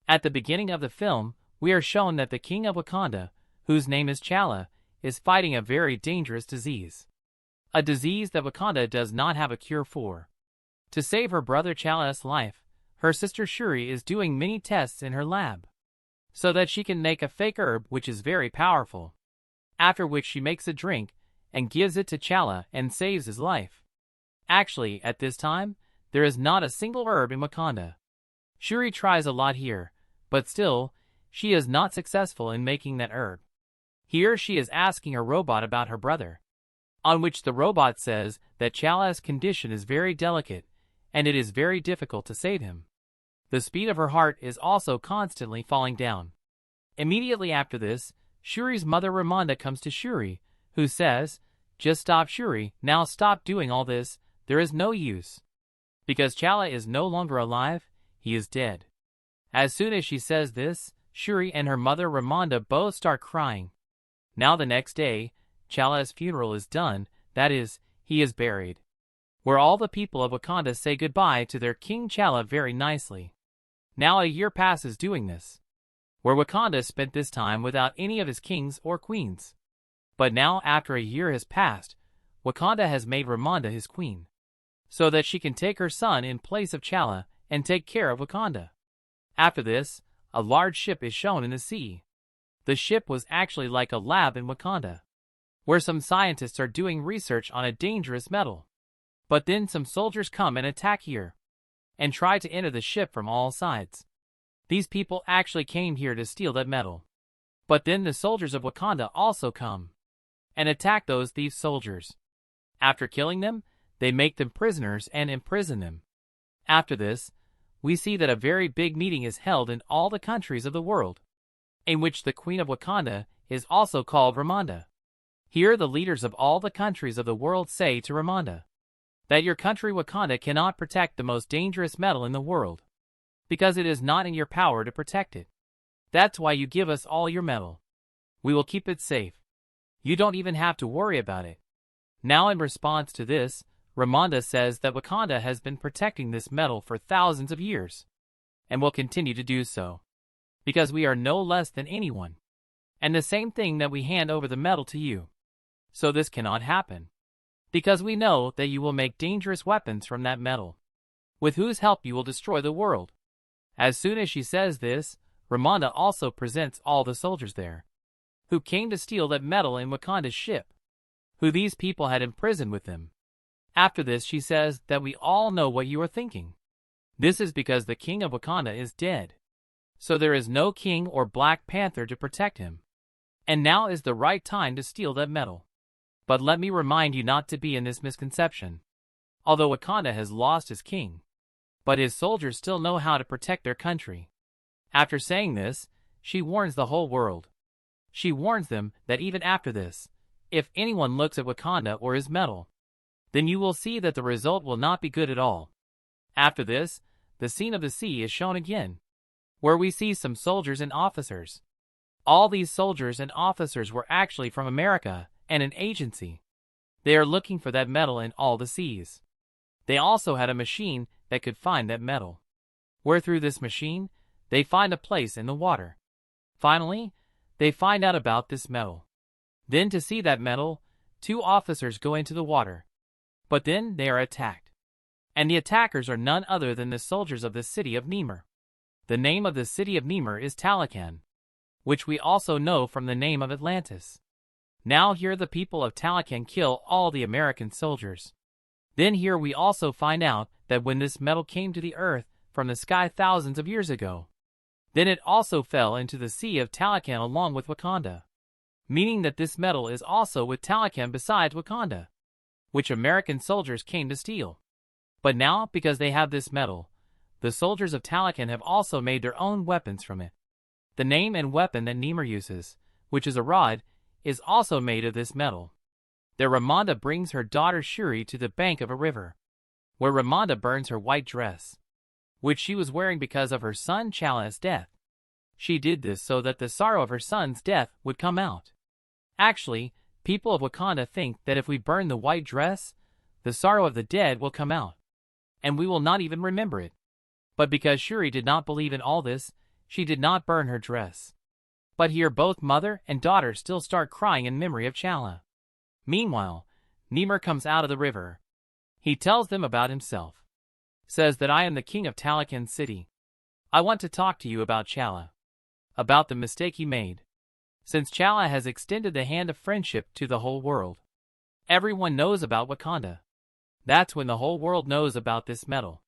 At the beginning of the film, we are shown that the king of Wakanda, whose name is T'Challa, is fighting a very dangerous disease. A disease that Wakanda does not have a cure for. To save her brother T'Challa's life, her sister Shuri is doing many tests in her lab, so that she can make a fake herb which is very powerful. After which she makes a drink, and gives it to T'Challa and saves his life. Actually, at this time, there is not a single herb in Wakanda. Shuri tries a lot here, but still, she is not successful in making that herb. Here she is asking her robot about her brother, on which the robot says that T'Challa's condition is very delicate, and it is very difficult to save him. The speed of her heart is also constantly falling down. Immediately after this, Shuri's mother Ramonda comes to Shuri, who says, "Just stop, Shuri, now stop doing all this, there is no use. Because T'Challa is no longer alive, he is dead." As soon as she says this, Shuri and her mother Ramonda both start crying. Now the next day, T'Challa's funeral is done, that is, he is buried, where all the people of Wakanda say goodbye to their King T'Challa very nicely. Now a year passes doing this, where Wakanda spent this time without any of his kings or queens. But now after a year has passed, Wakanda has made Ramonda his queen, so that she can take her son in place of T'Challa and take care of Wakanda. After this, a large ship is shown in the sea. The ship was actually like a lab in Wakanda, where some scientists are doing research on a dangerous metal. But then some soldiers come and attack here, and try to enter the ship from all sides. These people actually came here to steal that metal. But then the soldiers of Wakanda also come, and attack those thief soldiers. After killing them, they make them prisoners and imprison them. After this, we see that a very big meeting is held in all the countries of the world, in which the Queen of Wakanda is also called Ramonda. Here the leaders of all the countries of the world say to Ramonda that your country Wakanda cannot protect the most dangerous metal in the world, because it is not in your power to protect it. That's why you give us all your metal. We will keep it safe. You don't even have to worry about it. Now in response to this, Ramonda says that Wakanda has been protecting this metal for thousands of years, and will continue to do so, because we are no less than anyone, and the same thing that we hand over the metal to you. So this cannot happen, because we know that you will make dangerous weapons from that metal, with whose help you will destroy the world. As soon as she says this, Ramonda also presents all the soldiers there, who came to steal that metal in Wakanda's ship, who these people had imprisoned with them. After this she says that we all know what you are thinking. This is because the king of Wakanda is dead, so there is no king or Black Panther to protect him. And now is the right time to steal that metal. But let me remind you not to be in this misconception. Although Wakanda has lost his king, but his soldiers still know how to protect their country. After saying this, she warns the whole world. She warns them that even after this, if anyone looks at Wakanda or his metal, then you will see that the result will not be good at all. After this, the scene of the sea is shown again, where we see some soldiers and officers. All these soldiers and officers were actually from America and an agency. They are looking for that metal in all the seas. They also had a machine that could find that metal, where through this machine, they find a place in the water. Finally, they find out about this metal. Then to see that metal, 2 officers go into the water. But then they are attacked. And the attackers are none other than the soldiers of the city of Nimr. The name of the city of Nimr is Talokan, which we also know from the name of Atlantis. Now here the people of Talokan kill all the American soldiers. Then here we also find out that when this metal came to the earth from the sky thousands of years ago, then it also fell into the sea of Talokan along with Wakanda, meaning that this metal is also with Talokan besides Wakanda, which American soldiers came to steal. But now, because they have this metal, the soldiers of Talokan have also made their own weapons from it. The name and weapon that Nimr uses, which is a rod, is also made of this metal. There Ramonda brings her daughter Shuri to the bank of a river, where Ramonda burns her white dress, which she was wearing because of her son T'Challa's death. She did this so that the sorrow of her son's death would come out. Actually, people of Wakanda think that if we burn the white dress, the sorrow of the dead will come out, and we will not even remember it. But because Shuri did not believe in all this, she did not burn her dress. But here both mother and daughter still start crying in memory of Chala. Meanwhile, Ymir comes out of the river. He tells them about himself. Says that I am the king of Talokan city. I want to talk to you about Chala. About the mistake he made. Since Chala has extended the hand of friendship to the whole world. Everyone knows about Wakanda. That's when the whole world knows about this metal.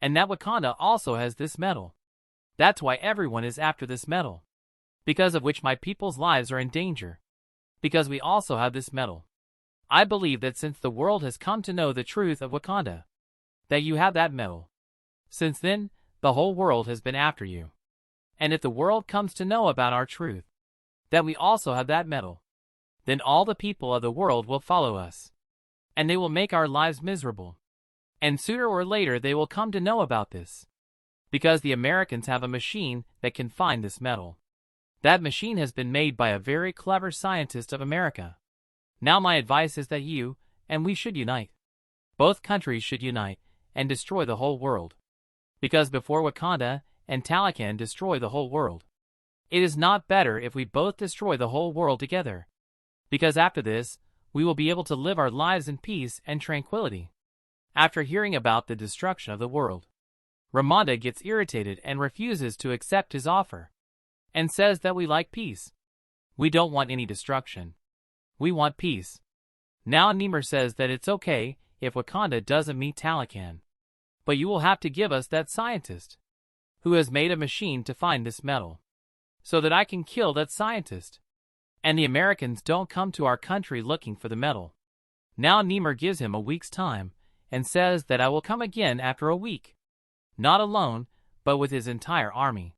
And that Wakanda also has this metal. That's why everyone is after this metal. Because of which my people's lives are in danger. Because we also have this metal. I believe that since the world has come to know the truth of Wakanda, that you have that metal. Since then, the whole world has been after you. And if the world comes to know about our truth, that we also have that metal, then all the people of the world will follow us. And they will make our lives miserable. And sooner or later they will come to know about this. Because the Americans have a machine that can find this metal. That machine has been made by a very clever scientist of America. Now my advice is that you and we should unite. Both countries should unite and destroy the whole world. Because before Wakanda and Talokan destroy the whole world, it is not better if we both destroy the whole world together. Because after this, we will be able to live our lives in peace and tranquility. After hearing about the destruction of the world, Ramonda gets irritated and refuses to accept his offer. And says that we like peace. We don't want any destruction. We want peace. Now Ymir says that it's okay if Wakanda doesn't meet Talokan. But you will have to give us that scientist who has made a machine to find this metal, so that I can kill that scientist. And the Americans don't come to our country looking for the metal. Now Ymir gives him a week's time, and says that I will come again after a week. Not alone, but with his entire army.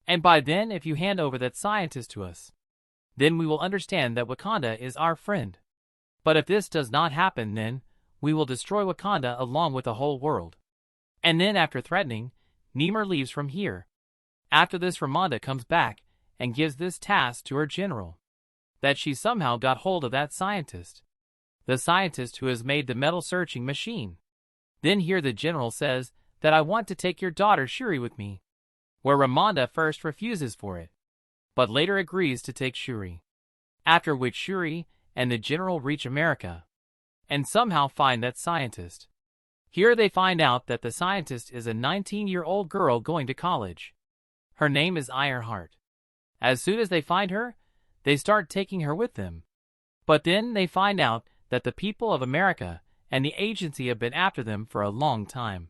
And by then if you hand over that scientist to us, then we will understand that Wakanda is our friend. But if this does not happen, then we will destroy Wakanda along with the whole world. And then after threatening, Ymir leaves from here. After this Ramonda comes back and gives this task to her general. That she somehow got hold of that scientist. The scientist who has made the metal searching machine. Then here the general says that I want to take your daughter Shuri with me. Where Ramonda first refuses for it, but later agrees to take Shuri. After which Shuri and the general reach America, and somehow find that scientist. Here they find out that the scientist is a 19-year-old girl going to college. Her name is Ironheart. As soon as they find her, they start taking her with them. But then they find out that the people of America and the agency have been after them for a long time.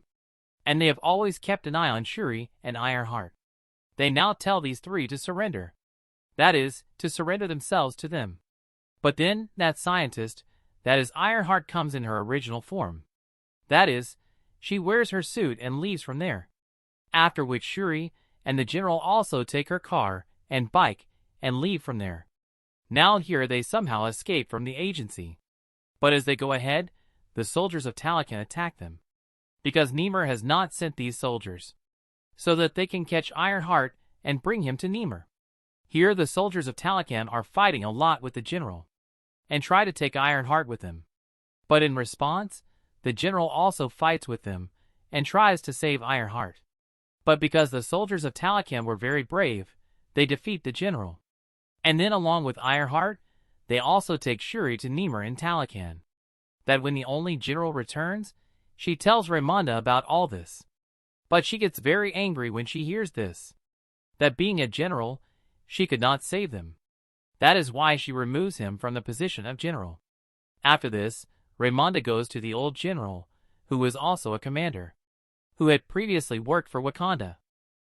And they have always kept an eye on Shuri and Ironheart. They now tell these three to surrender. That is, to surrender themselves to them. But then, that scientist, that is Ironheart, comes in her original form. That is, she wears her suit and leaves from there. After which Shuri and the general also take her car and bike and leave from there. Now here they somehow escape from the agency. But as they go ahead, the soldiers of Talokan attack them. Because Ymir has not sent these soldiers, so that they can catch Ironheart and bring him to Ymir. Here the soldiers of Talokan are fighting a lot with the general, and try to take Ironheart with them. But in response, the general also fights with them, and tries to save Ironheart. But because the soldiers of Talokan were very brave, they defeat the general. And then along with Ironheart, they also take Shuri to Ymir in Talokan. That when the only general returns, she tells Ramonda about all this. But she gets very angry when she hears this. That being a general, she could not save them. That is why she removes him from the position of general. After this, Ramonda goes to the old general, who was also a commander, who had previously worked for Wakanda.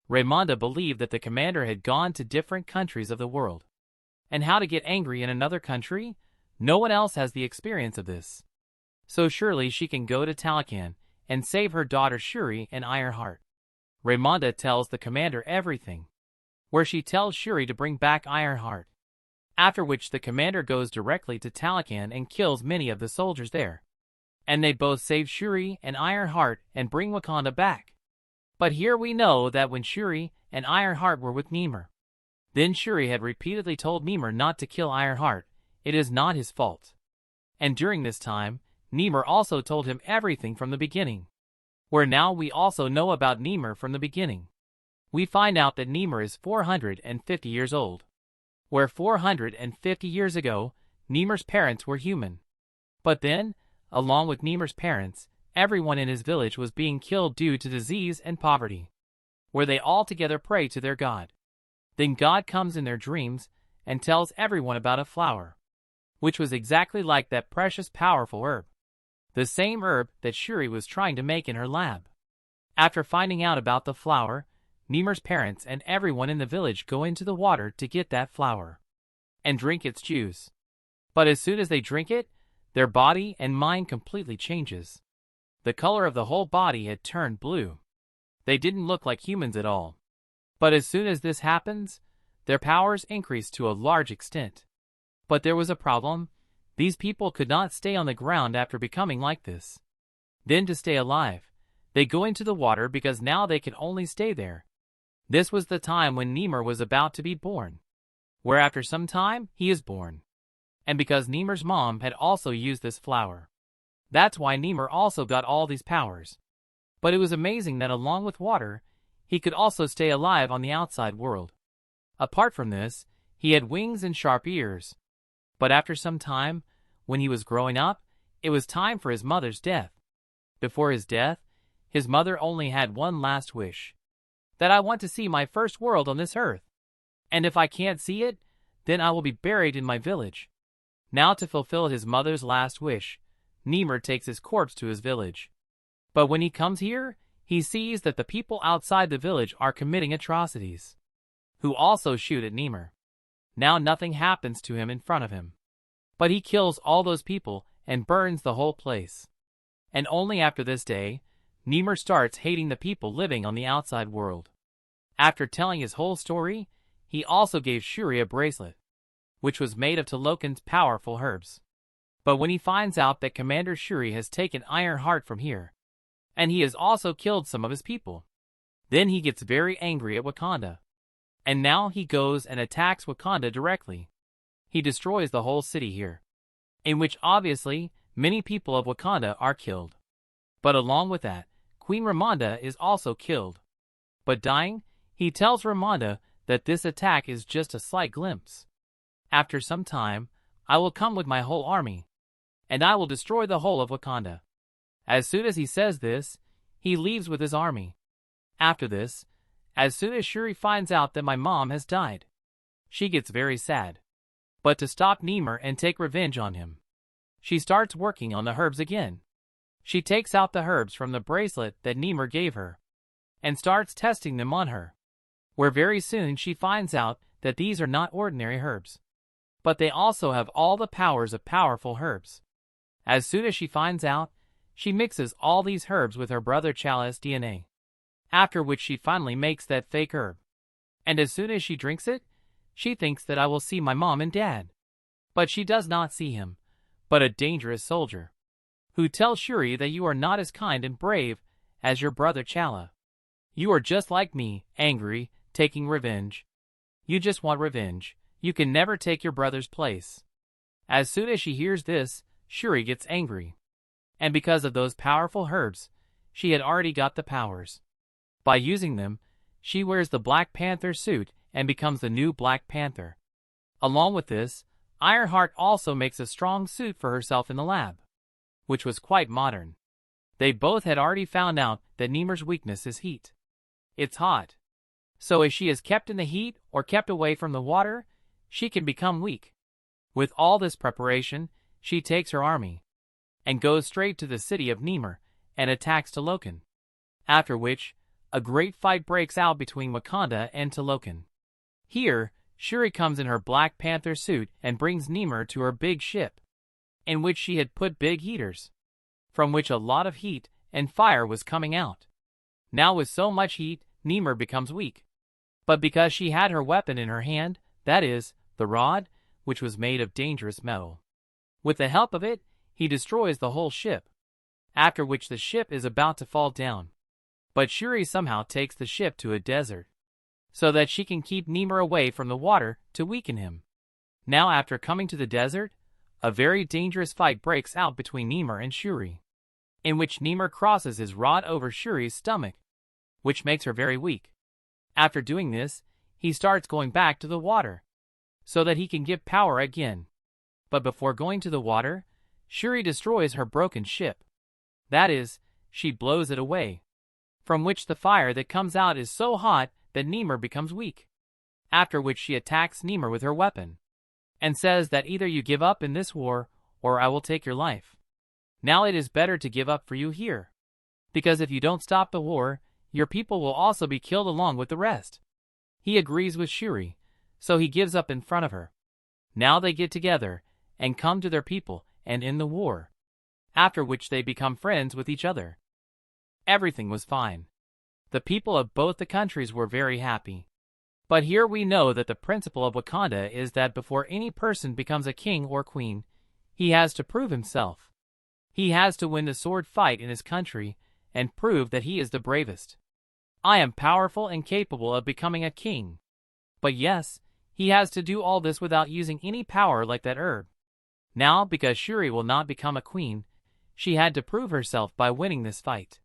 Ramonda believed that the commander had gone to different countries of the world. And how to get angry in another country? No one else has the experience of this. So surely she can go to Talokan and save her daughter Shuri and Ironheart. Ramonda tells the commander everything, where she tells Shuri to bring back Ironheart. After which the commander goes directly to Talokan and kills many of the soldiers there. And they both save Shuri and Ironheart and bring Wakanda back. But here we know that when Shuri and Ironheart were with Ymir, then Shuri had repeatedly told Ymir not to kill Ironheart. It is not his fault. And during this time, Ymir also told him everything from the beginning. Where now we also know about Ymir from the beginning. we find out that Ymir is 450 years old. Where 450 years ago, Ymir's parents were human. But then, along with Ymir's parents, everyone in his village was being killed due to disease and poverty. Where they all together pray to their god. Then God comes in their dreams and tells everyone about a flower, which was exactly like that precious powerful herb. The same herb that Shuri was trying to make in her lab. After finding out about the flower, Ymir's parents and everyone in the village go into the water to get that flower and drink its juice. But as soon as they drink it, their body and mind completely changes. The color of the whole body had turned blue. They didn't look like humans at all. But as soon as this happens, their powers increase to a large extent. But there was a problem. These people could not stay on the ground after becoming like this. Then to stay alive, they go into the water because now they can only stay there. This was the time when Ymir was about to be born. Where after some time, he is born. And because Ymir's mom had also used this flower. That's why Ymir also got all these powers. But it was amazing that along with water, he could also stay alive on the outside world. Apart from this, he had wings and sharp ears. But after some time, when he was growing up, it was time for his mother's death. Before his death, his mother only had one last wish. That I want to see my first world on this earth. And if I can't see it, then I will be buried in my village. Now to fulfill his mother's last wish, Ymir takes his corpse to his village. But when he comes here, he sees that the people outside the village are committing atrocities, who also shoot at Ymir. Now nothing happens to him in front of him. But he kills all those people and burns the whole place. And only after this day, Ymir starts hating the people living on the outside world. After telling his whole story, he also gave Shuri a bracelet, which was made of Talokan's powerful herbs. But when he finds out that Commander Shuri has taken Ironheart from here, and he has also killed some of his people, then he gets very angry at Wakanda. And now he goes and attacks Wakanda directly. He destroys the whole city here, in which obviously many people of Wakanda are killed. But along with that, Queen Ramonda is also killed. But dying, he tells Ramonda that this attack is just a slight glimpse. After some time, I will come with my whole army, and I will destroy the whole of Wakanda. As soon as he says this, he leaves with his army. After this, as soon as Shuri finds out that my mom has died, she gets very sad. But to stop Ymir and take revenge on him, she starts working on the herbs again. She takes out the herbs from the bracelet that Ymir gave her, and starts testing them on her, where very soon she finds out that these are not ordinary herbs, but they also have all the powers of powerful herbs. As soon as she finds out, she mixes all these herbs with her brother Chalice's DNA, after which she finally makes that fake herb. And as soon as she drinks it, she thinks that I will see my mom and dad. But she does not see him, but a dangerous soldier, who tells Shuri that you are not as kind and brave as your brother Chala. You are just like me, angry, taking revenge. You just want revenge. You can never take your brother's place. As soon as she hears this, Shuri gets angry. And because of those powerful herbs, she had already got the powers. By using them, she wears the Black Panther suit and becomes the new Black Panther. Along with this, Ironheart also makes a strong suit for herself in the lab, which was quite modern. They both had already found out that Ymir's weakness is heat. It's hot. So if she is kept in the heat or kept away from the water, she can become weak. With all this preparation, she takes her army and goes straight to the city of Ymir and attacks Talokan. After which, a great fight breaks out between Wakanda and Talokan. Here, Shuri comes in her Black Panther suit and brings Ymir to her big ship, in which she had put big heaters, from which a lot of heat and fire was coming out. Now with so much heat, Ymir becomes weak. But because she had her weapon in her hand, that is, the rod, which was made of dangerous metal. With the help of it, he destroys the whole ship, after which the ship is about to fall down. But Shuri somehow takes the ship to a desert, so that she can keep Ymir away from the water to weaken him. Now after coming to the desert, a very dangerous fight breaks out between Ymir and Shuri, in which Ymir crosses his rod over Shuri's stomach, which makes her very weak. After doing this, he starts going back to the water, so that he can give power again. But before going to the water, Shuri destroys her broken ship. That is, she blows it away, from which the fire that comes out is so hot that Ymir becomes weak. After which she attacks Ymir with her weapon, and says that either you give up in this war, or I will take your life. Now it is better to give up for you here, because if you don't stop the war, your people will also be killed along with the rest. He agrees with Shuri, so he gives up in front of her. Now they get together, and come to their people, and end the war, after which they become friends with each other. Everything was fine. The people of both the countries were very happy. But here we know that the principle of Wakanda is that before any person becomes a king or queen, he has to prove himself. He has to win the sword fight in his country and prove that he is the bravest. I am powerful and capable of becoming a king. But yes, he has to do all this without using any power like that herb. Now, because Shuri will not become a queen, she had to prove herself by winning this fight.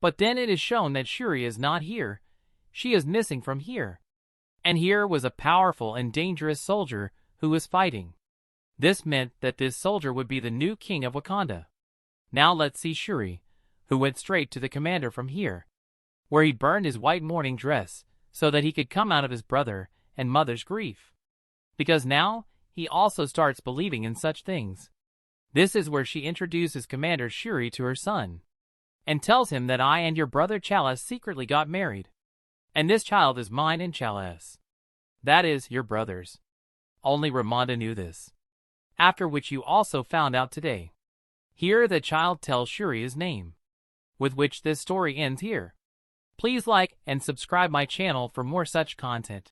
But then it is shown that Shuri is not here. She is missing from here. And here was a powerful and dangerous soldier who was fighting. This meant that this soldier would be the new king of Wakanda. Now let's see Shuri, who went straight to the commander from here, where he burned his white mourning dress so that he could come out of his brother and mother's grief. Because now he also starts believing in such things. This is where she introduces Commander Shuri to her son, and tells him that I and your brother Chala secretly got married. And this child is mine and Chala's. That is, your brother's. Only Ramonda knew this. After which you also found out today. Here the child tells Shuri his name. With which this story ends here. Please like and subscribe my channel for more such content.